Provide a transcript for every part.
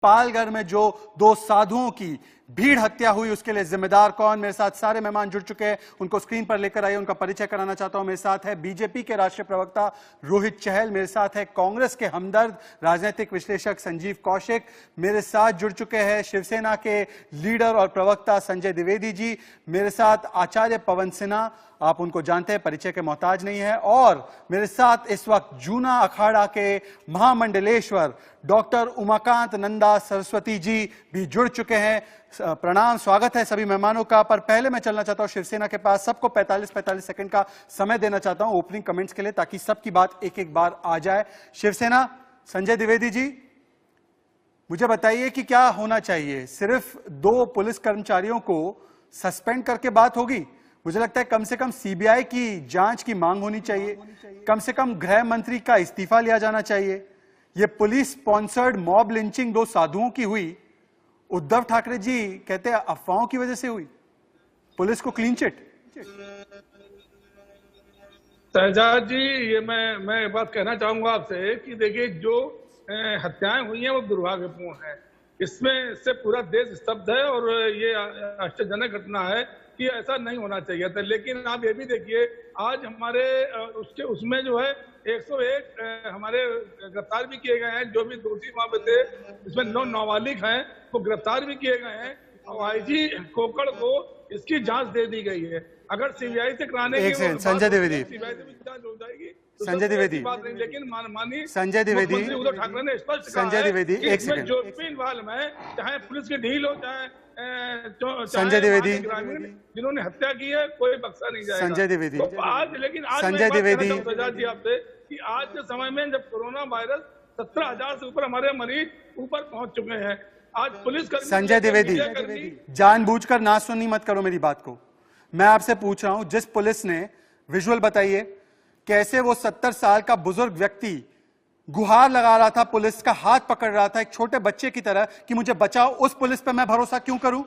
पालघर में जो दो साधुओं की भीड़ हत्या हुई उसके लिए जिम्मेदार कौन। मेरे साथ सारे मेहमान जुड़ चुके हैं, उनको स्क्रीन पर लेकर आइए, उनका परिचय कराना चाहता हूं। मेरे साथ है बीजेपी के राष्ट्रीय प्रवक्ता रोहित चहल, मेरे साथ है कांग्रेस के हमदर्द राजनीतिक विश्लेषक संजीव कौशिक, मेरे साथ जुड़ चुके हैं शिवसेना के लीडर और प्रवक्ता संजय द्विवेदी जी, मेरे साथ आचार्य पवन सिन्हा, आप उनको जानते हैं, परिचय के मोहताज नहीं है, और मेरे साथ इस वक्त जूना अखाड़ा के महामंडलेश्वर डॉक्टर उमाकांत नंदा सरस्वती जी भी जुड़ चुके हैं। प्रणाम, स्वागत है सभी मेहमानों का। पर पहले मैं चलना चाहता हूं शिवसेना के पास, सबको 45-45 सेकंड का समय देना चाहता हूं ओपनिंग कमेंट्स के लिए, ताकि सबकी बात एक एक बार आ जाए। शिवसेना, संजय द्विवेदी जी, मुझे बताइए कि क्या होना चाहिए? सिर्फ 2 पुलिस कर्मचारियों को सस्पेंड करके बात होगी? मुझे लगता है कम से कम सीबीआई की जांच की मांग होनी चाहिए, कम से कम गृह मंत्री का इस्तीफा लिया जाना चाहिए। यह पुलिस स्पॉन्सर्ड मॉब लिंचिंग 2 साधुओं की हुई, उद्धव ठाकरे जी कहते हैं अफवाहों की वजह से हुई, पुलिस को क्लीन चिट। शहजाद जी, ये मैं बात कहना चाहूंगा आपसे कि देखिए जो हत्याएं हुई हैं वो दुर्भाग्यपूर्ण है। इससे पूरा देश स्तब्ध है और ये आश्चर्यजनक घटना है कि ऐसा नहीं होना चाहिए था। लेकिन आप ये भी देखिए, आज हमारे उसमें जो है 101 हमारे गिरफ्तार भी किए गए हैं, जो भी दोषी वहां पे थे, इसमें 9 नाबालिग हैं, वो गिरफ्तार भी किए गए हैं और आईजी खोखड़ को इसकी जांच दे दी गई है। अगर सीबीआई से कराने की संजय द्विवेदी, सीबीआई से भी जांच हो जाएगी, संजय द्विवेदी, लेकिन माननीय संजय द्विवेदी, उद्धव ठाकरे ने स्पष्ट कहा संजय द्विवेदी, एक सेकंड, जो भी इन्वॉल्व है, चाहे पुलिस की ढील हो, चाहे संजय द्विवेदी, जिन्होंने हत्या की है, कोई बख्शा नहीं जाएगा। संजय द्विवेदी, तो आज, लेकिन आज संजय द्विवेदी जी आपसे कि आज के समय में जब कोरोना वायरस 17,000 से ऊपर हमारे मरीज ऊपर पहुंच चुके हैं, आज पुलिस संजय द्विवेदी, जानबूझकर ना सुनी मत करो मेरी बात को। मैं आपसे पूछ रहा हूं, जिस पुलिस ने विजुअल बताइए कैसे वो 70 साल का बुजुर्ग व्यक्ति गुहार लगा रहा था, पुलिस का हाथ पकड़ रहा था एक छोटे बच्चे की तरह कि मुझे बचाओ, उस पुलिस पे मैं भरोसा क्यों करूं?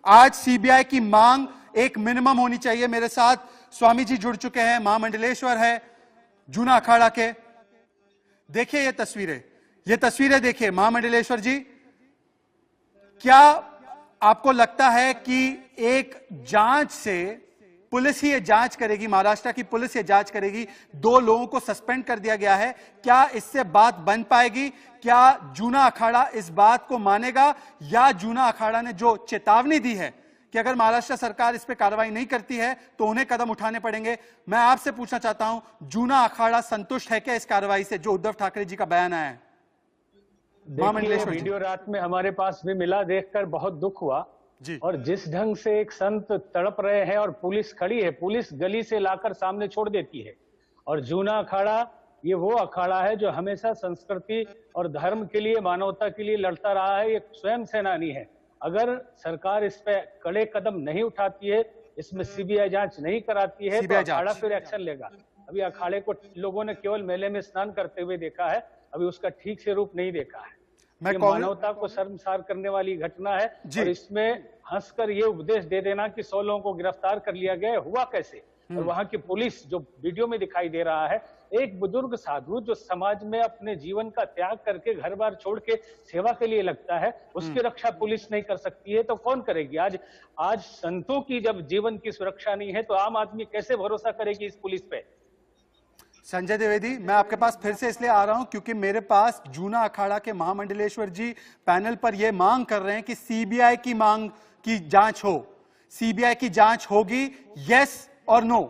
आज सीबीआई की मांग एक मिनिमम होनी चाहिए। मेरे साथ स्वामी जी जुड़ चुके हैं, महामंडलेश्वर है जूना अखाड़ा के। देखिए ये तस्वीरें देखिए महामंडलेश्वर जी, क्या आपको लगता है कि एक जांच से पुलिस ही ये जांच करेगी, महाराष्ट्र की पुलिस ये जांच करेगी, 2 लोगों को सस्पेंड कर दिया गया है, क्या इससे बात बन पाएगी? क्या जूना अखाड़ा इस बात को मानेगा, या जूना अखाड़ा ने जो चेतावनी दी है कि अगर महाराष्ट्र सरकार इस पे कार्रवाई नहीं करती है तो उन्हें कदम उठाने पड़ेंगे? मैं आपसे पूछना चाहता हूं, जूना अखाड़ा संतुष्ट है क्या इस कार्रवाई से जो उद्धव ठाकरे जी का बयान आया है? वीडियो रात में हमारे पास भी मिला, देखकर बहुत दुख हुआ जी। और जिस ढंग से एक संत तड़प रहे हैं और पुलिस खड़ी है, पुलिस गली से लाकर सामने छोड़ देती है। और जूना अखाड़ा ये वो अखाड़ा है जो हमेशा संस्कृति और धर्म के लिए, मानवता के लिए लड़ता रहा है, ये स्वयं सेनानी है। अगर सरकार इस पे कड़े कदम नहीं उठाती है, इसमें सीबीआई जांच नहीं कराती है, तो अखाड़ा फिर एक्शन लेगा। अभी अखाड़े को लोगों ने केवल मेले में स्नान करते हुए देखा है, अभी उसका ठीक से रूप नहीं देखा है। ये मानवता को शर्मसार करने वाली घटना है। और इसमें हंसकर ये उपदेश दे देना कि 100 लोगों को गिरफ्तार कर लिया गया, हुआ कैसे? और वहां की पुलिस जो वीडियो में दिखाई दे रहा है, एक बुजुर्ग साधु जो समाज में अपने जीवन का त्याग करके घर बार छोड़ के सेवा के लिए लगता है, उसकी रक्षा पुलिस नहीं कर सकती है तो कौन करेगी? आज संतों की जब जीवन की सुरक्षा नहीं है तो आम आदमी कैसे भरोसा करेगी इस पुलिस पे? संजय द्विवेदी, मैं आपके पास फिर से इसलिए आ रहा हूं क्योंकि मेरे पास जूना अखाड़ा के महामंडलेश्वर जी पैनल पर यह मांग कर रहे हैं कि सीबीआई की मांग की जांच हो। सीबीआई की जांच होगी, यस और नो?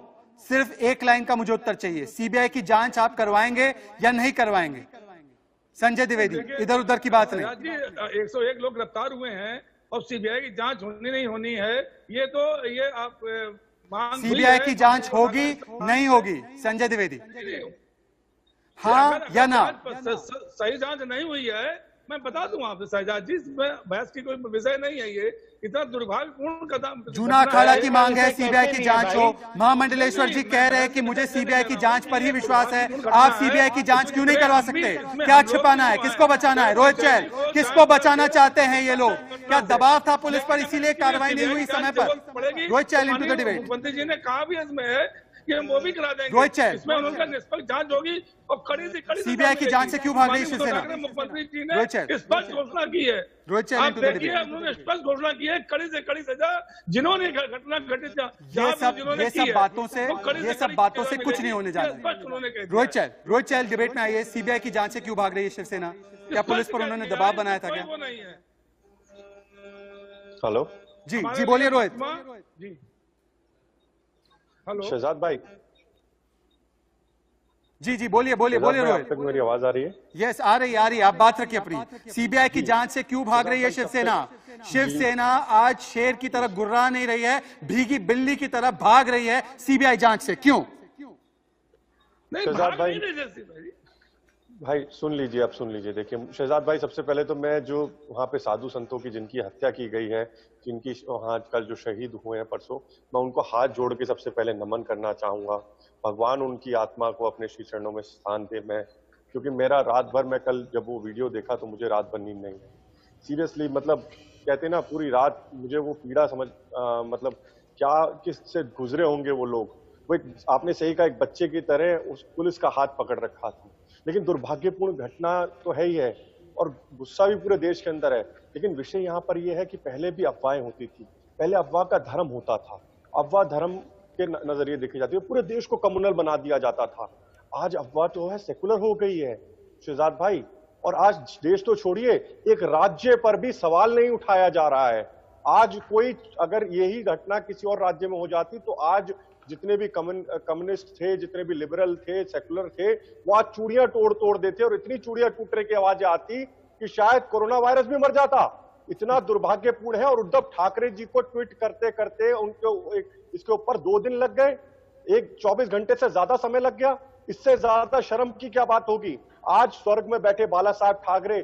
सिर्फ एक लाइन का मुझे उत्तर चाहिए, सीबीआई की जांच आप करवाएंगे या नहीं करवाएंगे? संजय द्विवेदी, इधर उधर की बात नहीं। 101 लोग गिरफ्तार हुए हैं और सीबीआई की जांच होनी नहीं होनी है, ये आप सीबीआई की जांच होगी नहीं होगी? संजय द्विवेदी, हाँ या ना? सही जांच नहीं हुई है, मैं बता दूं आपसे शहजाद जी, बहस की कोई विषय नहीं है। ये इतना दुर्भाग्यपूर्ण कदम जूना अखाड़ा की मांग है सीबीआई की जांच हो। महामंडलेश्वर जी कह रहे हैं कि मुझे सीबीआई की जांच पर ही विश्वास है, आप सीबीआई की जांच क्यों नहीं करवा सकते? क्या छिपाना है, किसको बचाना है? रोहित चहल, किसको बचाना चाहते हैं ये लोग? क्या दबाव था पुलिस पर इसीलिए कार्रवाई नहीं हुई समय पर? रोहित चहल, इंटू द डिबेट। मुख्यमंत्री जी ने कहा भी इसमें है कि हम वो भी करा देंगे। रोहित चहल, इसमें उनका निष्पक्ष जांच होगी और कड़ी से कड़ी सीबीआई की जांच से क्यों भाग रही है शिवसेना? मुख्यमंत्री जी रोहित चहल, ने स्पष्ट घोषणा की है। रोहित चहल, आप देखिए, उन्होंने स्पष्ट घोषणा की है कड़ी से कड़ी सजा जिन्होंने घटना घटित ये सब बातों से कुछ नहीं होने जा रहा है। रोहित चहल डिबेट में आइए, सीबीआई की जांच से क्यों भाग रही है शिवसेना? क्या पुलिस पर उन्होंने दबाव बनाया था क्या? हेलो जी बोलिए रोहित जी। हेलो शहजाद भाई। जी बोलिए रोहित। तक मेरी आवाज आ रही है? यस, आ रही है, आप बात रखिए अपनी। सीबीआई की जांच से क्यों भाग रही है शिवसेना? शिवसेना आज शेर की तरह गुर्रा नहीं रही है, भीगी बिल्ली की तरह भाग रही है सीबीआई जांच से, क्यों? शहजाद भाई सुन लीजिए, आप सुन लीजिए। देखिए शहजाद भाई, सबसे पहले तो मैं जो वहां पे साधु संतों की जिनकी हत्या की गई है, जिनकी वहां कल जो शहीद हुए हैं परसों, मैं उनको हाथ जोड़ के सबसे पहले नमन करना चाहूंगा। भगवान उनकी आत्मा को अपने श्री चरणों में स्थान दे। मैं क्योंकि मेरा रात भर, मैं कल जब वो वीडियो देखा तो मुझे रात भर नींद नहीं आई सीरियसली। मतलब कहते हैं ना, पूरी रात मुझे वो पीड़ा समझ मतलब क्या किससे गुजरे होंगे वो लोग। वो आपने सही कहा, एक बच्चे की तरह उस पुलिस का हाथ पकड़ रखा था। लेकिन दुर्भाग्यपूर्ण घटना तो है ही है और गुस्सा भी पूरे देश के अंदर है। लेकिन विषय यहाँ पर यह है कि पहले भी अफवाहें होती थी, पहले अफवाह का धर्म होता था, अफवाह धर्म के नजरिए देखी जाती है, पूरे देश को कम्युनल बना दिया जाता था। आज अफवाह तो है सेकुलर हो गई है शहजाद भाई। और आज देश तो छोड़िए, एक राज्य पर भी सवाल नहीं उठाया जा रहा है। आज कोई अगर यही घटना किसी और राज्य में हो जाती तो आज जितने भी कम्युनिस्ट थे, जितने भी लिबरल थे, सेकुलर थे, वो आज चूड़ियां तोड़ देते और इतनी चूड़ियां टूटने की आवाजें आती कि शायद कोरोना वायरस भी मर जाता। इतना दुर्भाग्यपूर्ण है। और उद्धव ठाकरे जी को ट्वीट करते करते उनको इसके ऊपर 2 दिन लग गए, 24 घंटे से ज्यादा समय लग गया। इससे ज्यादा शर्म की क्या बात होगी? आज स्वर्ग में बैठे बाला साहब ठाकरे,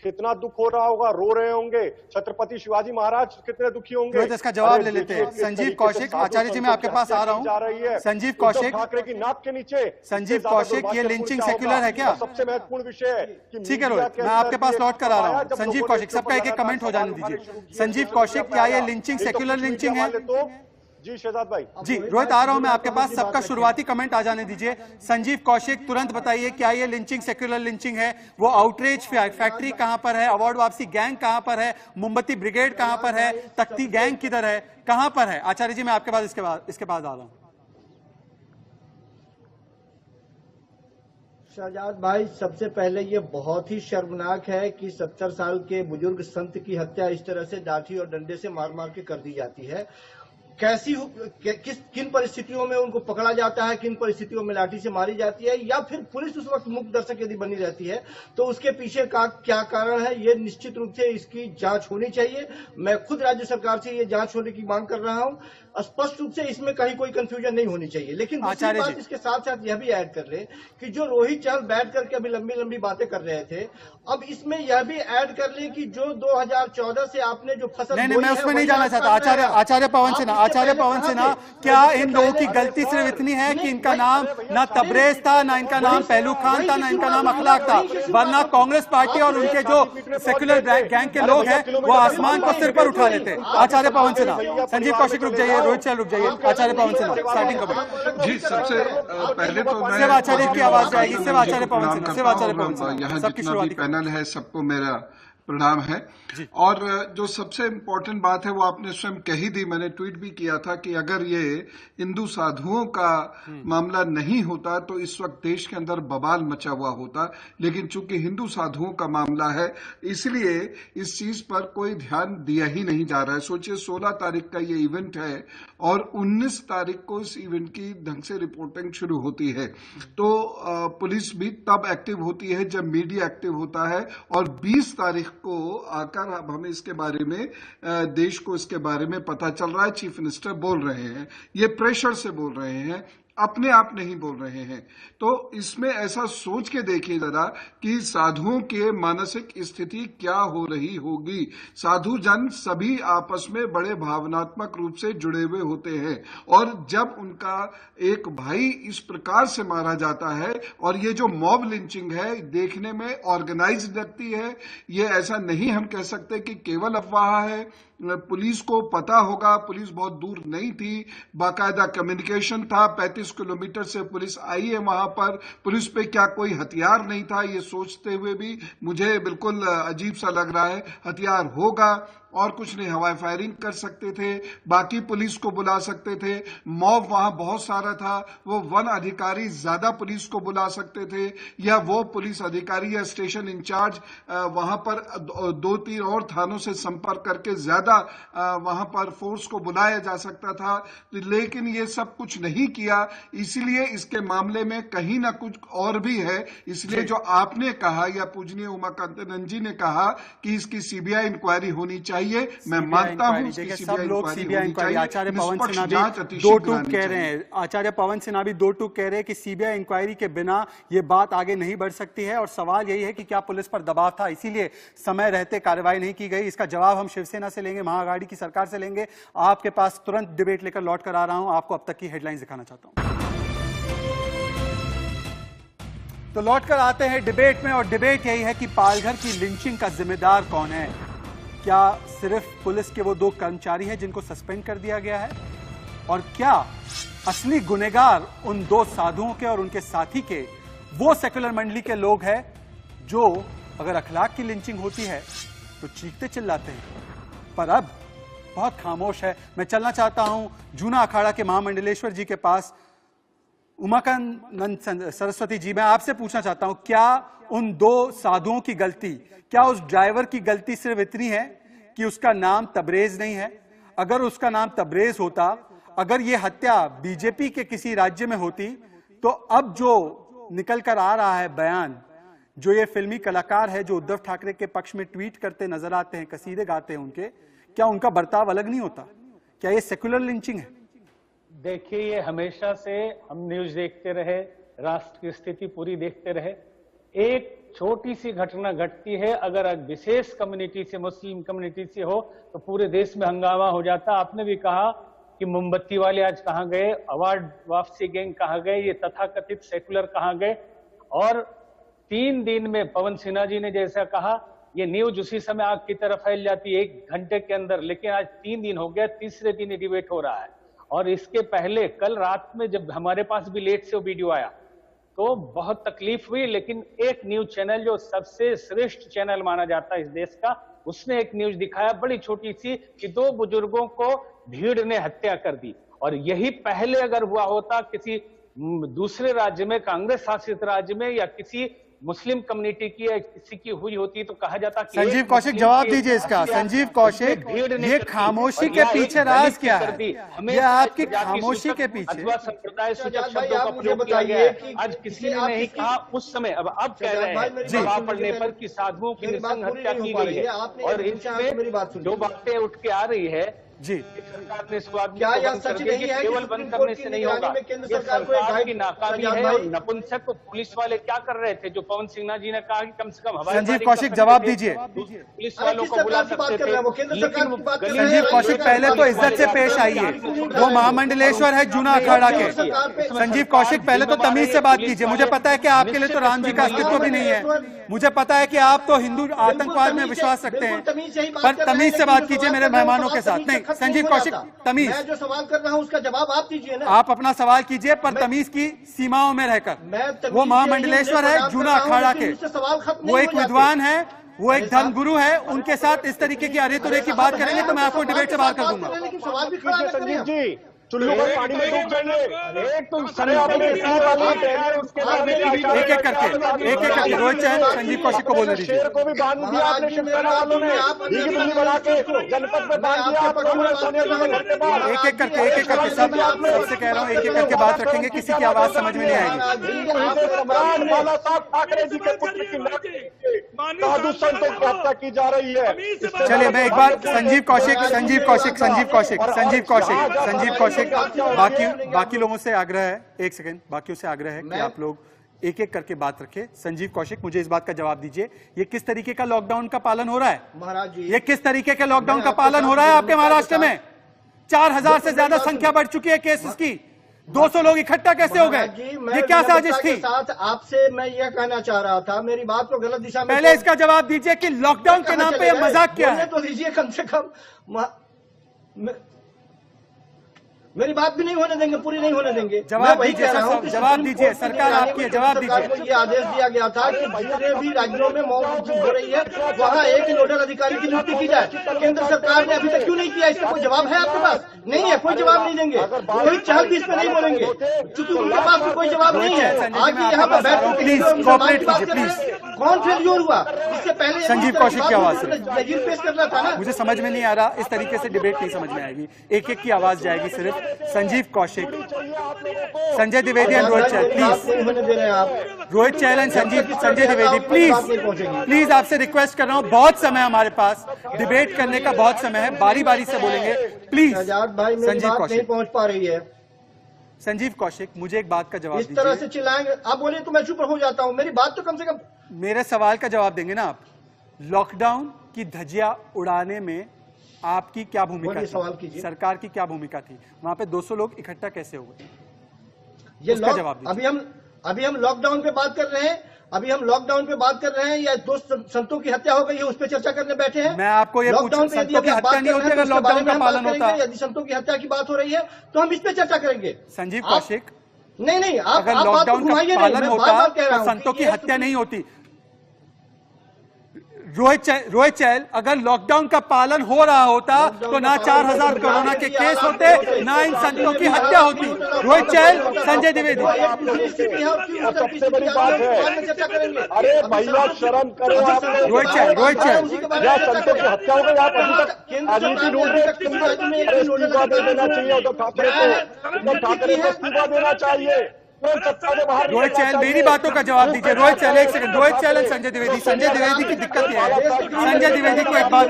कितना दुख हो रहा होगा, रो रहे होंगे। छत्रपति शिवाजी महाराज कितने दुखी होंगे। इसका जवाब ले लेते हैं। संजीव कौशिक, आचार्य जी मैं आपके पास आ रहा हूं। संजीव कौशिक, ठाकरे की नाक के नीचे। संजीव कौशिक, ये लिंचिंग सेक्युलर है क्या? सबसे महत्वपूर्ण विषय है। ठीक है रोहित, मैं आपके पास लौट कर आ रहा हूं। संजीव कौशिक, सबका एक कमेंट हो जाने दीजिए। संजीव कौशिक, क्या ये लिंचिंग सेक्युलर लिंचिंग है? जी शहजाद भाई। जी रोहित, आ रहा हूं मैं आपके पास, सबका शुरुआती कमेंट आ जाने दीजिए। संजीव कौशिक, तुरंत बताइए, क्या ये लिंचिंग सेक्युलर लिंचिंग है? वो आउटरीच फैक्ट्री कहां पर है? अवार्ड वापसी गैंग कहां पर है? मोमबत्ती ब्रिगेड कहां पर है? तख्ती गैंग किधर है? कहां पर है? आचार्य जी मैं आपके पास इसके बाद आ रहा हूं। शहजाद भाई, सबसे पहले ये बहुत ही शर्मनाक है कि 70 साल के बुजुर्ग संत की हत्या इस तरह से लाठी और डंडे से मार मार के कर दी जाती है। किन परिस्थितियों में उनको पकड़ा जाता है, किन परिस्थितियों में लाठी से मारी जाती है, या फिर पुलिस उस वक्त मुक्त दर्शक यदि बनी रहती है तो उसके पीछे का क्या कारण है, ये निश्चित रूप से इसकी जांच होनी चाहिए। मैं खुद राज्य सरकार से ये जांच होने की मांग कर रहा हूं। स्पष्ट रूप से इसमें कहीं कोई कंफ्यूजन नहीं होनी चाहिए। लेकिन दूसरी बात इसके साथ साथ यह भी ऐड कर ले कि जो रोहित चहल बैठ करके अभी लंबी लंबी बातें कर रहे थे, अब इसमें यह भी ऐड कर ले कि जो 2014 से आपने जो फसल नहीं, मैं उसमें नहीं जाना चाहता। आचार्य पवन सिन्हा, क्या इन लोगों की गलती सिर्फ इतनी है कि इनका नाम ना तबरेज था, ना इनका नाम पहलू खान था, ना इनका नाम अखलाक था? वरना कांग्रेस पार्टी और उनके जो सेक्युलर गैंग के लोग हैं वो आसमान को सिर पर उठा लेते। आचार्य पवन सिन्हा, संजीव कौशिक रुक जाइए, रोहित चहल रुक जाइए, आचार्य पवन सिन्हा स्टार्टिंग कमेंट। जी, सबसे पहले तो मैं सिर्फ आचार्य की आवाज जाएगी, सिर्फ आचार्य पवन सिन्हा। यहाँ जितना भी पैनल है सबको मेरा प्रणाम है। और जो सबसे इम्पोर्टेंट बात है वो आपने स्वयं कही दी, मैंने ट्वीट भी किया था कि अगर ये हिंदू साधुओं का मामला नहीं होता तो इस वक्त देश के अंदर बवाल मचा हुआ होता। लेकिन चूंकि हिंदू साधुओं का मामला है इसलिए इस चीज पर कोई ध्यान दिया ही नहीं जा रहा है। सोचिए 16 तारीख का ये इवेंट है और 19 तारीख को इस इवेंट की ढंग से रिपोर्टिंग शुरू होती है। तो पुलिस भी तब एक्टिव होती है जब मीडिया एक्टिव होता है। और 20 तारीख को आकर अब हमें इसके बारे में देश को इसके बारे में पता चल रहा है। चीफ मिनिस्टर बोल रहे हैं, ये प्रेशर से बोल रहे हैं, अपने आप नहीं बोल रहे हैं। तो इसमें ऐसा सोच के देखिए जरा कि साधुओं के मानसिक स्थिति क्या हो रही होगी। साधु जन सभी आपस में बड़े भावनात्मक रूप से जुड़े हुए होते हैं और जब उनका एक भाई इस प्रकार से मारा जाता है और ये जो मॉब लिंचिंग है देखने में ऑर्गेनाइज्ड लगती है। ये ऐसा नहीं हम कह सकते कि केवल अफवाह है, पुलिस को पता होगा, पुलिस बहुत दूर नहीं थी, बाकायदा कम्युनिकेशन था, 35 किलोमीटर से पुलिस आई है वहां पर, पुलिस पे क्या कोई हथियार नहीं था, ये सोचते हुए भी मुझे बिल्कुल अजीब सा लग रहा है। हथियार होगा और कुछ नहीं, हवाई फायरिंग कर सकते थे, बाकी पुलिस को बुला सकते थे, मॉब वहां बहुत सारा था, वो वन अधिकारी ज्यादा पुलिस को बुला सकते थे, या वो पुलिस अधिकारी या स्टेशन इंचार्ज वहां पर 2-3 और थानों से संपर्क करके ज्यादा वहां पर फोर्स को बुलाया जा सकता था, लेकिन ये सब कुछ नहीं किया। इसलिए इसके मामले में कहीं ना कुछ और भी है। इसलिए जो आपने कहा या पूजनीय उमाकांत जी ने कहा कि इसकी सीबीआई इंक्वायरी होनी चाहिए, मैं मानता हूं कि सब लोग सीबीआई इंक्वायरी, आचार्य पवन सिन्हा भी दो टूक कह रहे हैं, आचार्य पवन सिन्हा भी दो टूक कह रहे हैं कि सीबीआई इंक्वायरी के बिना ये बात आगे नहीं बढ़ सकती है, और सवाल यही है कि क्या पुलिस पर दबाव था, इसीलिए समय रहते कार्रवाई नहीं की गई। इसका जवाब हम शिवसेना से लेंगे, महाआघाड़ी की सरकार से लेंगे। आपके पास तुरंत डिबेट लेकर लौट कर आ रहा हूं, आपको अब तक की हेडलाइंस दिखाना चाहता हूं। तो लौटकर आते हैं डिबेट में, और डिबेट यही है कि पालघर की लिंचिंग का जिम्मेदार कौन है। क्या सिर्फ पुलिस के वो 2 कर्मचारी हैं जिनको सस्पेंड कर दिया गया है, और क्या असली गुनहगार उन 2 साधुओं के और उनके साथी के वो सेक्युलर मंडली के लोग हैं जो अगर अखलाक की लिंचिंग होती है तो चीखते चिल्लाते हैं, पर अब बहुत खामोश है। मैं चलना चाहता हूं जूना अखाड़ा के महामंडलेश्वर जी के पास। उमाकांत सरस्वती जी, मैं आपसे पूछना चाहता हूं, क्या उन 2 साधुओं की गलती, क्या उस ड्राइवर की गलती सिर्फ इतनी है कि उसका नाम तबरेज नहीं है? अगर उसका नाम तबरेज होता, अगर ये हत्या बीजेपी के किसी राज्य में होती, तो अब जो निकल कर आ रहा है बयान, जो ये फिल्मी कलाकार है जो उद्धव ठाकरे के पक्ष में ट्वीट करते नजर आते हैं, कसीदे गाते हैं उनके, क्या उनका बर्ताव अलग नहीं होता? क्या ये सेक्युलर लिंचिंग है? देखिए, ये हमेशा से हम न्यूज देखते रहे, राष्ट्र की स्थिति पूरी देखते रहे। एक छोटी सी घटना घटती है, अगर विशेष कम्युनिटी से, मुस्लिम कम्युनिटी से हो, तो पूरे देश में हंगामा हो जाता। आपने भी कहा कि मोमबत्ती वाले आज कहां गए, अवार्ड वापसी गैंग कहां गए, ये तथाकथित सेकुलर कहां गए। और 3 दिन में पवन सिन्हा जी ने जैसा कहा, ये न्यूज उसी समय आग की तरफ फैल जाती है 1 घंटे के अंदर, लेकिन आज 3 दिन हो गया, तीसरे दिन डिबेट हो रहा है। और इसके पहले कल रात में जब हमारे पास भी लेट से वो वीडियो आया तो बहुत तकलीफ हुई, लेकिन एक न्यूज चैनल जो सबसे श्रेष्ठ चैनल माना जाता है इस देश का, उसने एक न्यूज दिखाया बड़ी छोटी सी कि 2 बुजुर्गों को भीड़ ने हत्या कर दी। और यही पहले अगर हुआ होता किसी दूसरे राज्य में, कांग्रेस शासित राज्य में, या किसी मुस्लिम कम्युनिटी की या किसी की हुई होती, तो कहा जाता कि संजीव कौशिक जवाब दीजिए इसका। संजीव कौशिक, ये खामोशी के पीछे राज क्या है? ये आपकी खामोशी के पीछे अथवा संप्रदाय सूचक शब्दों का प्रयोग किया गया है। आज किसी ने नहीं कहा उस समय, अब कह रहे हैं जवाब पढ़ने पर कि साधुओं की नृशंस हत्या की गई है। और इसमें जो बातें उठ के आ रही है जी, सरकार ने इस बात क्या यह सच नहीं है केवल बंद करने से नहीं होगा, ये सरकार की नाकामी है। और नपुंसक को पुलिस वाले क्या कर रहे थे, जो पवन सिन्हा जी ने कहा कि कम से कम हवाई संजीव कौशिक जवाब दीजिए। पुलिस वालों को बुला सकते थे, संजीव कौशिक पहले तो इज्जत से पेश आइए, वो महामंडलेश्वर है जूना अखाड़ा के। संजीव कौशिक पहले तो तमीज से बात कीजिए। मुझे पता है कि आपके लिए तो राम जी का अस्तित्व भी नहीं है, मुझे पता है कि आप तो हिंदू आतंकवाद में विश्वास रखते हैं, पर तमीज से बात कीजिए मेरे मेहमानों के साथ। नहीं संजीव कौशिक, तमीज। मैं जो सवाल कर रहा हूं उसका जवाब आप दीजिए ना। आप अपना सवाल कीजिए, पर तमीज की सीमाओं में रहकर। वो महामंडलेश्वर है जूना अखाड़ा के, वो एक विद्वान है, वो एक धर्मगुरु है, उनके साथ इस तरीके की अरे तुरे की बात करेंगे तो मैं आपको डिबेट से बाहर कर दूंगा। लेकिन सवाल भी खड़ा ना करें। जी, चुल्लू पर पानी में डूब जाइए। एक तो सरे आपने उसके बाद एक एक करके रोहित चहल, संजीव कौशिक को बोलने दीजिए। शेर को भी बांध दिया आपने, शिवसेना वालों ने बिल्ली बना के जनपद में बांध दिया। एक एक करके सबसे कह रहा हूँ, एक एक करके बात रखेंगे, किसी की आवाज समझ में नहीं आएगी। सम्राट बाला साहब ठाकरे जी के पुत्र की साधु संतों की हत्या की जा रही है। चलिए मैं एक बार संजीव कौशिक बाकी लोगों से आग्रह है, एक सेकंड, बाकियों से आग्रह है कि आप लोग एक एक करके बात रखें। संजीव कौशिक, मुझे इस बात का जवाब दीजिए, ये किस तरीके का लॉकडाउन का पालन हो रहा है? महाराज जी, ये किस तरीके के लॉकडाउन का पालन हो रहा है आपके महाराष्ट्र में? 4000 से ज्यादा संख्या बढ़ चुकी है केसेस की। 200 लोग इकट्ठा कैसे हो गए? ये क्या साजिश थी? साथ आपसे मैं यह कहना चाह रहा था, मेरी बात को गलत दिशा में पहले इसका जवाब दीजिए कि लॉकडाउन के नाम पे ये मजाक क्या है? तो दीजिए कम से कम। मेरी बात भी नहीं होने देंगे, पूरी नहीं होने देंगे। जवाब दीजिए सर, जवाब दीजिए, सरकार आपकी है, जवाब दीजिए। ये आदेश दिया गया था कि जितने भी राज्यों में मौत हो रही है वहाँ एक नोडल अधिकारी की नियुक्ति की जाए। केंद्र सरकार ने अभी तक क्यों नहीं किया? इसका कोई जवाब है आपके पास? नहीं है, कोई जवाब नहीं देंगे। रोहित चहल भी इस पर नहीं बोलेंगे क्योंकि उनके पास भी कोई जवाब नहीं है। आज यहाँ पर बैठ कौन फेल्योर हुआ? इससे पहले संजीव कौशिक की आवाज नजीर पेश करना था ना। मुझे समझ में नहीं आ रहा, इस तरीके से डिबेट नहीं समझ में आएगी। एक एक की आवाज जाएगी सिर्फ। Sanjeev Kaushik, Sanjay Dwivedi and Rohit Chahal, please. Rohit Chahal and Sanjay Dwivedi, please आपसे रिक्वेस्ट कर रहा हूं, बहुत समय हमारे पास, डिबेट करने का बहुत समय है, बारी बारी से बोलेंगे प्लीज। संजीव कौशिक पहुंच पा रही है। संजीव कौशिक, मुझे एक बात का जवाब इस तरह से चिल्लाएंगे आप, बोलिए तो मैं चुप हो जाता हूं। मेरी बात तो कम से कम, मेरे सवाल का जवाब देंगे ना आप? लॉकडाउन की धज्जियां उड़ाने में आपकी क्या भूमिका थी? सरकार की क्या भूमिका थी? वहां पे 200 लोग इकट्ठा कैसे हो गए? ये जवाब अभी हम लॉकडाउन पे बात कर रहे हैं। अभी हम लॉकडाउन पे बात कर रहे हैं या 2 संतों की हत्या हो गई है उस पर चर्चा करने बैठे हैं? मैं आपको ये लॉकडाउन पे संतों की हत्या नहीं होती अगर लॉकडाउन का पालन होता। यदि संतों की हत्या की बात हो रही है तो हम इस पे चर्चा करेंगे। संजीव कौशिक, नहीं, अगर लॉकडाउन का पालन होता तो संतों की हत्या नहीं होती। रोहित चहल, अगर लॉकडाउन का पालन हो रहा होता तो ना 4000 कोरोना के केस होते, ना इन संतों की हत्या होती। रोहित चहल, संजय द्विवेदी। सबसे बड़ी बात है, अरे भैया शर्म करो आप। रोहित चहल, या संतों की हत्या हो गई, आप अभी तक राजनीति ढूंढ रहे हैं। इस्तीफा दे देना चाहिए उद्धव ठाकरे को इस्तीफा देना चाहिए। रोहित चहल, मेरी बातों का जवाब दीजिए। रोहित चहल, एक सेकंड। रोहित चहल और संजय द्विवेदी की दिक्कत क्या है? संजय द्विवेदी को एक बार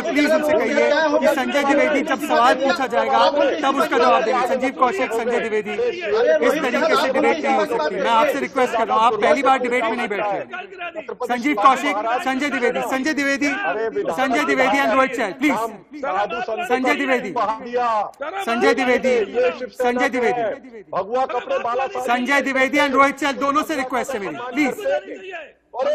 प्लीज उनसे कहिए कि संजय द्विवेदी जब सवाल पूछा जाएगा तब उसका जवाब देंगे। संजीव कौशिक, संजय द्विवेदी, इस तरीके से डिबेट नहीं हो सकती। मैं आपसे रिक्वेस्ट कर रहा हूँ, आप पहली बार डिबेट में नहीं बैठ रहे। Sanjeev Kaushik, Sanjay Dwivedi and Rohit Chahal, please. Sanjay Dwivedi, भगवा कपड़े बाला, संजय द्विवेदी एंड रोहित चहल, दोनों से रिक्वेस्ट है मेरी, प्लीज। और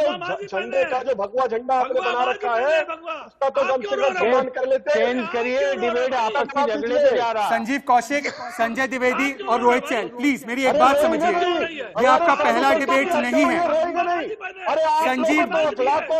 झंडे का जो भगवा झंडा आपने बना रखा है उसका तो कम से कम सम्मान कर लेते हैं। चेंज करिए, डिबेट आपस में झगड़े से जा रहा है। संजीव कौशिक, संजय द्विवेदी और रोहित चहल, प्लीज मेरी एक बात समझिए, ये आपका पहला डिबेट नहीं है।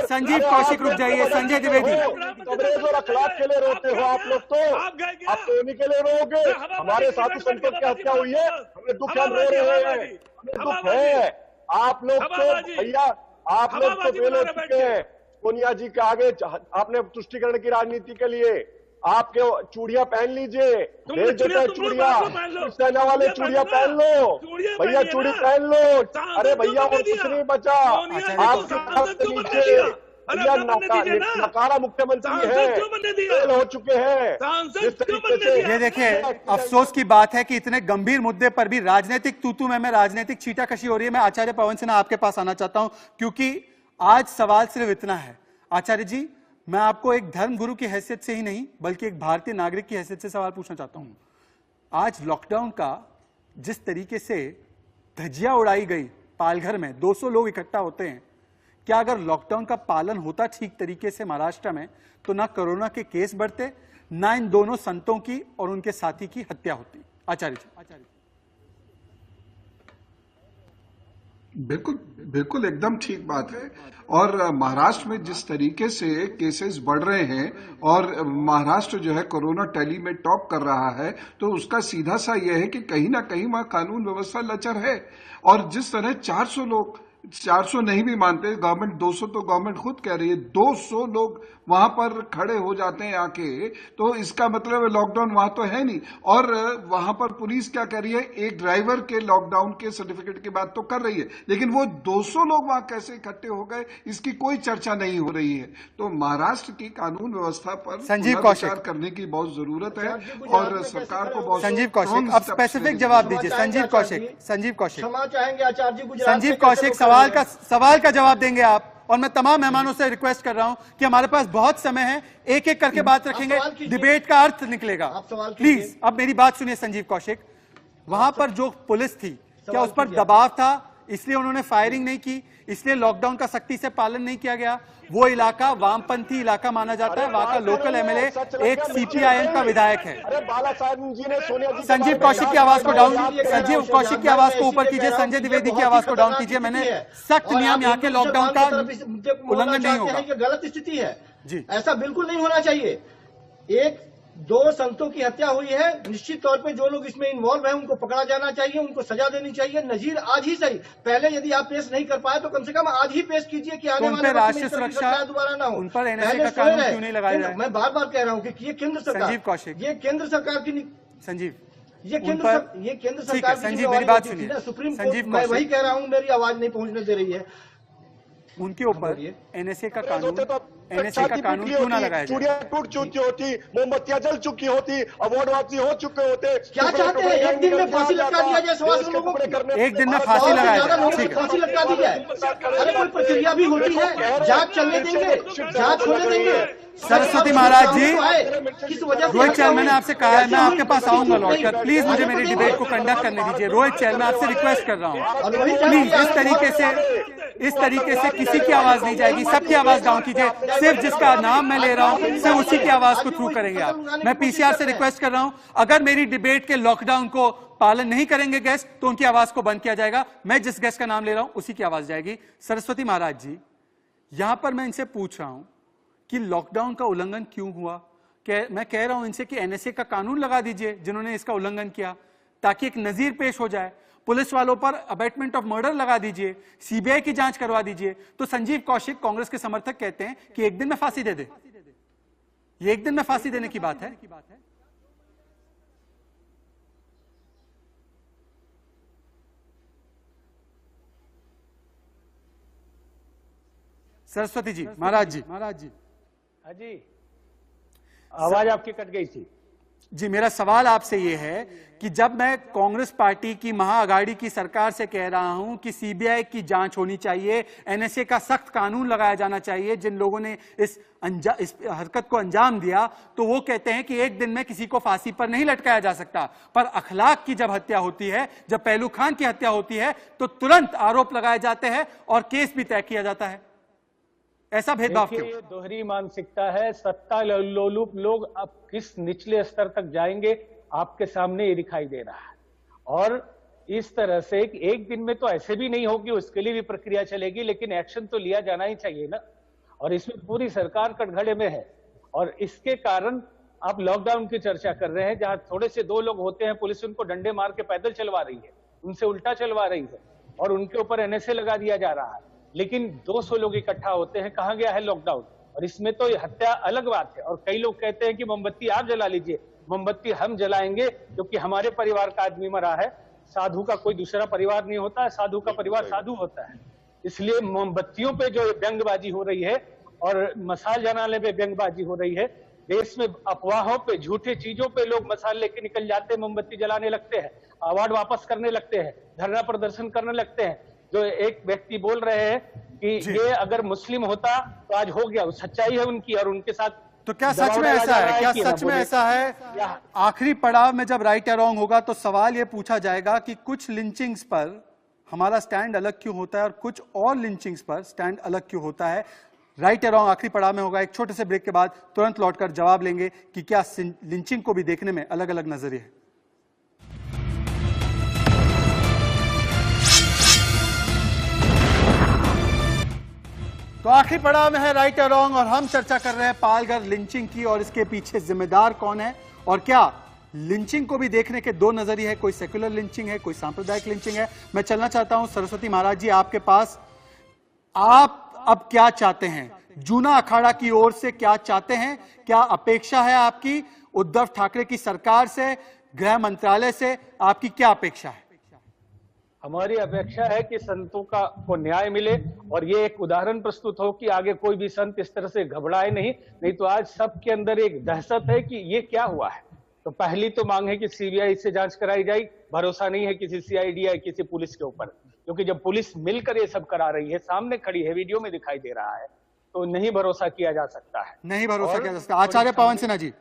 संजीव कौशिक रुक जाइए। संजय द्विवेदी, और अखलाक के लिए रोते हो आप लोग, तो आप तो उन्हीं के लिए रोगे। हमारे साथी संतों की हत्या हुई है, हमें दुख, हम रो रहे हैं, हमें दुख है। आप लोग तो भैया, आप लोग तो फेल हो चुके हैं। सोनिया जी के आगे आपने तुष्टीकरण की राजनीति के लिए आपके चूड़ियां पहन लीजिए, भेज देते हैं चूड़ियां, सेना वाले चूड़ियां पहन लो भैया, चूड़ी पहन लो। अरे भैया और कुछ नहीं बचा, आपके नीचे भैया नकारा मुख्यमंत्री है, फेल हो चुके हैं इस तरीके से। ये देखिए, अफसोस की बात है कि इतने गंभीर मुद्दे पर भी राजनीतिक तूतू में राजनीतिक छीटाकशी हो रही है। मैं आचार्य पवन सिन्हा आपके पास आना चाहता हूं क्योंकि आज सवाल सिर्फ इतना है। आचार्य जी, मैं आपको एक धर्मगुरु की हैसियत से ही नहीं बल्कि एक भारतीय नागरिक की हैसियत से सवाल पूछना चाहता हूं। आज लॉकडाउन का जिस तरीके से धज्जियां उड़ाई गई, पालघर में 200 लोग इकट्ठा होते हैं, क्या अगर लॉकडाउन का पालन होता ठीक तरीके से महाराष्ट्र में तो ना कोरोना के केस बढ़ते, ना इन दोनों संतों की और उनके साथी की हत्या होती? आचार्य जी। बिल्कुल एकदम ठीक बात है। और महाराष्ट्र में जिस तरीके से केसेस बढ़ रहे हैं और महाराष्ट्र जो है कोरोना टैली में टॉप कर रहा है, तो उसका सीधा सा यह है कि कहीं ना कहीं वहां कानून व्यवस्था लचर है। और जिस तरह 400 नहीं भी मानते गवर्नमेंट, 200 तो गवर्नमेंट खुद कह रही है, 200 लोग वहां पर खड़े हो जाते हैं आके, तो इसका मतलब लॉकडाउन वहां तो है नहीं। और वहां पर पुलिस क्या कर रही है, एक ड्राइवर के लॉकडाउन के सर्टिफिकेट की बात तो कर रही है, लेकिन वो 200 लोग वहां कैसे इकट्ठे हो गए इसकी कोई चर्चा नहीं हो रही है। तो महाराष्ट्र की कानून व्यवस्था पर विचार करने की बहुत जरूरत है और सरकार को बहुत। संजीव कौशिक, अब स्पेसिफिक जवाब दीजिए। संजीव कौशिक, क्षमा चाहेंगे आचार्य जी, गुजरात संजीव कौशिक, सवाल का जवाब देंगे आप। और मैं तमाम मेहमानों से रिक्वेस्ट कर रहा हूं कि हमारे पास बहुत समय है, एक एक करके बात रखेंगे, डिबेट का अर्थ निकलेगा। प्लीज अब मेरी बात सुनिए। संजीव कौशिक, वहां पर जो पुलिस थी, क्या उस पर दबाव था, इसलिए उन्होंने फायरिंग नहीं की, इसलिए लॉकडाउन का सख्ती से पालन नहीं किया गया? वो इलाका वामपंथी इलाका माना जाता है, वहां का लोकल एमएलए एक सीपीआईएम का विधायक है। अरे बाला साहब जी ने सोनिया जी संजीव कौशिक की आवाज को डाउन, संजीव कौशिक की आवाज को ऊपर कीजिए, संजय द्विवेदी की आवाज को डाउन कीजिए। मैंने सख्त नियम यहाँ के लॉकडाउन का उल्लंघन नहीं होगा। ये गलत स्थिति है जी, ऐसा बिल्कुल नहीं होना चाहिए। एक दो संतों की हत्या हुई है, निश्चित तौर पे जो लोग इसमें इन्वॉल्व हैं उनको पकड़ा जाना चाहिए, उनको सजा देनी चाहिए। नजीर आज ही सही, पहले यदि आप पेश नहीं कर पाए तो कम से कम आज ही पेश कीजिए कि आने वाले राष्ट्रीय सुरक्षा दोबारा ना हो। उन पर एनएसए का कानून क्यों नहीं लगाया जाए? मैं बार बार कह रहा हूँ कि ये केंद्र सरकार, संजीव कौशिक, ये केंद्र सरकार की संजीव, ये केंद्र सरकार की संजीव मेरी बात सुनिए, सुप्रीम कोर्ट, मैं वही कह रहा हूँ, मेरी आवाज नहीं पहुंचने दे रही है। उनके ऊपर एनएसए का कानून क्यों ना लगाया जाए? चूड़ियां टूट चुकी होती, मोमबत्तियां जल चुकी होती, अवार्ड वापसी हो चुके होते। क्या चाहते हैं? एक दिन में फांसी लटका दिया जाए 100 लोगों को, एक दिन में फांसी लगाया जाए, ठीक है, फांसी लटका दी जाए। अरे कोई प्रक्रिया भी होती है, जांच चलने देंगे, जांच होने देंगे। सरस्वती महाराज जी, किस वजह से? रोहित चहल, मैंने आपसे कहा है मैं आपके पास आऊंगा लौटकर, प्लीज मुझे मेरी डिबेट को कंडक्ट करने दीजिए। रोहित चहल, मैं आपसे रिक्वेस्ट कर रहा हूँ, प्लीज इस तरीके से किसी की आवाज नहीं जाएगी, सबकी आवाज डाउन कीजिए। सिर्फ जिसका नाम मैं ले रहा हूँ सिर्फ उसी की आवाज को थ्रू करेंगे आप। मैं पीसीआर से रिक्वेस्ट कर रहा हूँ, अगर मेरी डिबेट के लॉकडाउन को पालन नहीं करेंगे गेस्ट तो उनकी आवाज को बंद किया जाएगा। मैं जिस गेस्ट का नाम ले रहा हूं उसी की आवाज जाएगी। सरस्वती महाराज जी, यहां पर मैं इनसे पूछ रहा हूं कि लॉकडाउन का उल्लंघन क्यों हुआ? मैं कह रहा हूं इनसे कि एनएसए का कानून लगा दीजिए जिन्होंने इसका उल्लंघन किया, ताकि एक नजीर पेश हो जाए। पुलिस वालों पर अबेटमेंट ऑफ मर्डर लगा दीजिए, सीबीआई की जांच करवा दीजिए। तो संजीव कौशिक, कांग्रेस के समर्थक, कहते हैं कि एक दिन में फांसी दे दे। ये एक दिन में फांसी देने की बात है? सरस्वती जी, महाराज जी, हाँ जी, आवाज आपकी कट गई थी जी। मेरा सवाल आपसे यह है कि जब मैं कांग्रेस पार्टी की महाअघाड़ी की सरकार से कह रहा हूं कि सीबीआई की जांच होनी चाहिए, एनएसए का सख्त कानून लगाया जाना चाहिए जिन लोगों ने इस हरकत को अंजाम दिया, तो वो कहते हैं कि एक दिन में किसी को फांसी पर नहीं लटकाया जा सकता। पर अखलाक की जब हत्या होती है, जब पहलू खान की हत्या होती है, तो तुरंत आरोप लगाए जाते हैं और केस भी तय किया जाता है। ऐसा भेदभाव क्यों? ये दोहरी मानसिकता है। सत्ता लोलुप लोग अब किस निचले स्तर तक जाएंगे आपके सामने ये दिखाई दे रहा है। और इस तरह से एक दिन में तो ऐसे भी नहीं होगी, उसके लिए भी प्रक्रिया चलेगी, लेकिन एक्शन तो लिया जाना ही चाहिए ना। और इसमें पूरी सरकार कटघरे में है। और इसके कारण आप लॉकडाउन की चर्चा कर रहे हैं, जहां थोड़े से दो लोग होते हैं, पुलिस उनको डंडे मार के पैदल चलवा रही है, उनसे उल्टा चलवा रही है, और उनके ऊपर एनएसए लगा दिया जा रहा है। लेकिन 200 लोग इकट्ठा होते हैं, कहां गया है लॉकडाउन? और इसमें तो हत्या अलग बात है। और कई लोग कहते हैं कि मोमबत्ती आप जला लीजिए, मोमबत्ती हम जलाएंगे क्योंकि हमारे परिवार का आदमी मरा है। साधु का कोई दूसरा परिवार नहीं होता है, साधु का परिवार साधु होता है। इसलिए मोमबत्तियों पे जो व्यंग्यबाजी हो रही है और मसाल जलाने पे व्यंग्यबाजी हो रही है, देश में अफवाहों पे, झूठी चीजों पे लोग मसाल लेके निकल जाते हैं, मोमबत्ती जलाने लगते हैं, अवार्ड वापस करने लगते हैं, धरना प्रदर्शन करने लगते हैं। जो एक व्यक्ति बोल रहे हैं कि ये अगर मुस्लिम होता तो आज हो गया, सच्चाई है उनकी, और उनके साथ तो क्या सच में ऐसा है? क्या सच में ऐसा है? आखिरी पड़ाव में जब राइट या रॉन्ग होगा तो सवाल ये पूछा जाएगा कि कुछ लिंचिंग्स पर हमारा स्टैंड अलग क्यों होता है और कुछ और लिंचिंग्स पर स्टैंड अलग क्यों होता है। राइट या रॉन्ग आखिरी पड़ाव में होगा। एक छोटे से ब्रेक के बाद तुरंत लौटकर जवाब लेंगे कि क्या लिंचिंग को भी देखने में अलग अलग नजरिए है। तो आखिरी पड़ाव में है राइट या रॉन्ग, और हम चर्चा कर रहे हैं पालघर लिंचिंग की और इसके पीछे जिम्मेदार कौन है, और क्या लिंचिंग को भी देखने के दो नजरिए है, कोई सेक्युलर लिंचिंग है, कोई सांप्रदायिक लिंचिंग है। मैं चलना चाहता हूं सरस्वती महाराज जी आपके पास। आप अब क्या चाहते हैं? जूना अखाड़ा की ओर से क्या चाहते हैं? क्या अपेक्षा है आपकी उद्धव ठाकरे की सरकार से, गृह मंत्रालय से? आपकी क्या अपेक्षा है? हमारी अपेक्षा है कि संतों को न्याय मिले और ये एक उदाहरण प्रस्तुत हो कि आगे कोई भी संत इस तरह से घबराए नहीं तो आज सबके अंदर एक दहशत है कि ये क्या हुआ है। तो पहली तो मांग है कि सीबीआई से जांच कराई जाए। भरोसा नहीं है किसी सीआईडी या किसी पुलिस के ऊपर, क्योंकि जब पुलिस मिलकर ये सब करा रही है, सामने खड़ी है, वीडियो में दिखाई दे रहा है, तो नहीं भरोसा किया जा सकता है। नहीं भरोसा किया जा सकता। आचार्य पवन सिन्हा जी,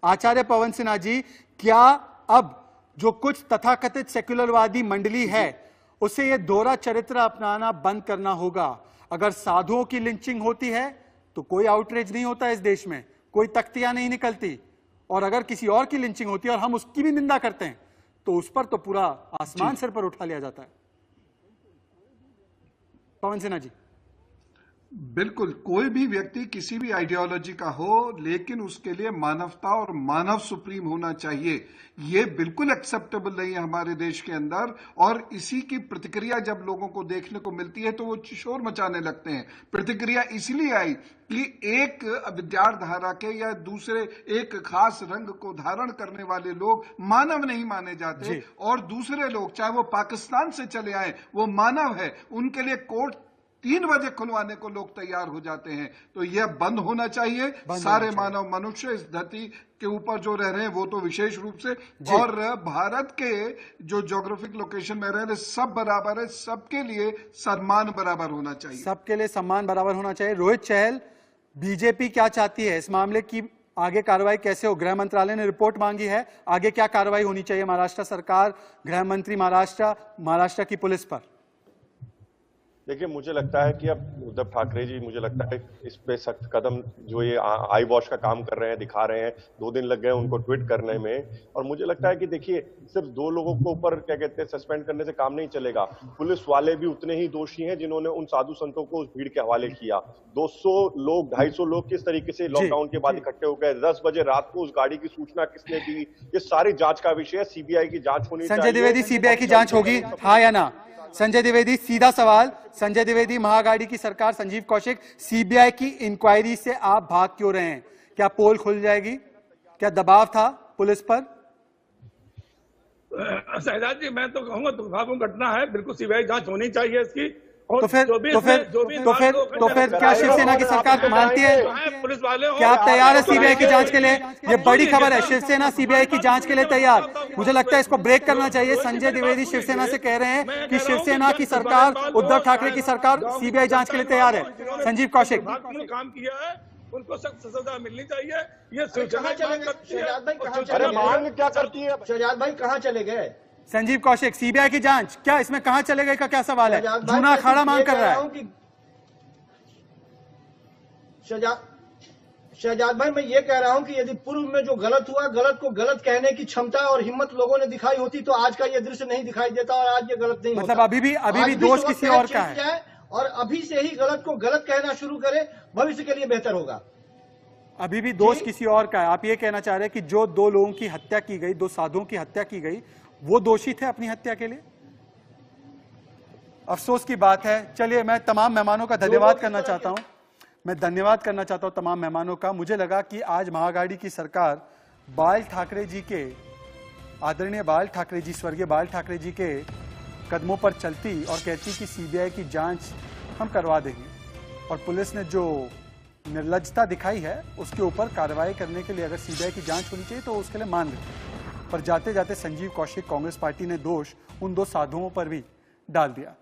आचार्य पवन सिन्हा जी, क्या अब जो कुछ तथाकथित सेक्युलरवादी मंडली है उसे यह दोहरा चरित्र अपनाना बंद करना होगा। अगर साधुओं की लिंचिंग होती है तो कोई आउटरीच नहीं होता इस देश में, कोई तख्तियां नहीं निकलती, और अगर किसी और की लिंचिंग होती है और हम उसकी भी निंदा करते हैं तो उस पर तो पूरा आसमान सिर पर उठा लिया जाता है। पवन सिन्हा जी। बिल्कुल, कोई भी व्यक्ति किसी भी आइडियोलॉजी का हो, लेकिन उसके लिए मानवता और मानव सुप्रीम होना चाहिए। ये बिल्कुल एक्सेप्टेबल नहीं है हमारे देश के अंदर, और इसी की प्रतिक्रिया जब लोगों को देखने को मिलती है तो वो शोर मचाने लगते हैं। प्रतिक्रिया इसलिए आई कि एक विचारधारा के या दूसरे एक खास रंग को धारण करने वाले लोग मानव नहीं माने जाते, और दूसरे लोग चाहे वो पाकिस्तान से चले आए वो मानव है, उनके लिए कोर्ट 3 बजे खुलवाने को लोग तैयार हो जाते हैं। तो यह बंद होना चाहिए। सारे मानव मनुष्य इस धरती के ऊपर जो रह रहे हैं वो तो विशेष रूप से, और भारत के जो ज्योग्राफिक लोकेशन में रह रहे सब बराबर है, सबके लिए सम्मान बराबर होना चाहिए। सबके लिए सम्मान बराबर होना चाहिए। रोहित चहल, बीजेपी क्या चाहती है इस मामले की आगे कार्रवाई कैसे हो? गृह मंत्रालय ने रिपोर्ट मांगी है, आगे क्या कार्रवाई होनी चाहिए महाराष्ट्र सरकार, गृह मंत्री महाराष्ट्र की पुलिस पर? देखिए, मुझे लगता है कि अब उद्धव ठाकरे जी, मुझे लगता है इस पे सख्त कदम जो ये आई वॉश का काम कर रहे हैं, दिखा रहे हैं। 2 दिन लग गए उनको ट्वीट करने में, और मुझे लगता है कि देखिए सिर्फ 2 लोगों को ऊपर क्या कहते हैं सस्पेंड करने से काम नहीं चलेगा। पुलिस वाले भी उतने ही दोषी हैं जिन्होंने उन साधु संतों को उस भीड़ के हवाले किया। 200 लोग 250 लोग किस तरीके से लॉकडाउन के बाद इकट्ठे हो गए, 10 बजे रात को उस गाड़ी की सूचना किसने दी, ये सारी जांच का विषय है। सीबीआई की जांच होनी चाहिए। संजय द्विवेदी, सीबीआई की जांच होगी, हाँ या ना? संजय द्विवेदी, सीधा सवाल, संजय द्विवेदी, महागाड़ी की सरकार, संजीव कौशिक, सीबीआई की इंक्वायरी से आप भाग क्यों रहे हैं? क्या पोल खुल जाएगी? क्या दबाव था पुलिस पर? शहजाद जी, मैं तो कहूंगा दुर्भाग्यपूर्ण घटना है, बिल्कुल सीबीआई जांच होनी चाहिए इसकी। तो फिर क्या शिवसेना की सरकार मानती है? पुलिस वाले क्या आप तैयार है सीबीआई की जांच के लिए? ये बड़ी खबर है, शिवसेना सीबीआई की जांच के लिए तैयार। मुझे लगता है इसको ब्रेक करना चाहिए। संजय द्विवेदी शिवसेना से कह रहे हैं कि शिवसेना की सरकार, उद्धव ठाकरे की सरकार सीबीआई जांच के लिए तैयार है। संजीव कौशिक, काम किया है, उनको सख्त सजा मिलनी चाहिए। ये कहाँ चले गए शहजाद भाई? कहाँ चले अरे मांग क्या करती है शहजाद भाई? कहाँ चले गए? संजीव कौशिक, सीबीआई की जांच क्या इसमें कहां चले गए का क्या सवाल है? जूना अखाड़ा मांग कर रहा है। शहजाद भाई, मैं ये कह रहा हूं कि यदि पूर्व में जो गलत हुआ, गलत को गलत कहने की क्षमता और हिम्मत लोगों ने दिखाई होती तो आज का ये दृश्य नहीं दिखाई देता और आज ये गलत नहीं मतलब होता। अभी भी दोष किसी और का है, और अभी से ही गलत को गलत कहना शुरू करे, भविष्य के लिए बेहतर होगा। अभी भी दोष किसी और का है। आप ये कहना चाह रहे हैं कि जो 2 लोगों की हत्या की गई, 2 साधुओं की हत्या की गई, वो दोषी थे अपनी हत्या के लिए? अफसोस की बात है। चलिए, मैं तमाम मेहमानों का धन्यवाद करना चाहता हूं। मैं धन्यवाद करना चाहता हूं तमाम मेहमानों का। मुझे लगा कि आज महागाड़ी की सरकार बाल ठाकरे जी के, आदरणीय बाल ठाकरे जी, स्वर्गीय बाल ठाकरे जी के कदमों पर चलती और कहती कि सीबीआई की जांच हम करवा देंगे, और पुलिस ने जो निर्लज्जता दिखाई है उसके ऊपर कार्रवाई करने के लिए अगर सीबीआई की जांच होनी चाहिए तो उसके लिए मान लेते। पर जाते जाते संजीव कौशिक, कांग्रेस पार्टी ने दोष उन 2 साधुओं पर भी डाल दिया।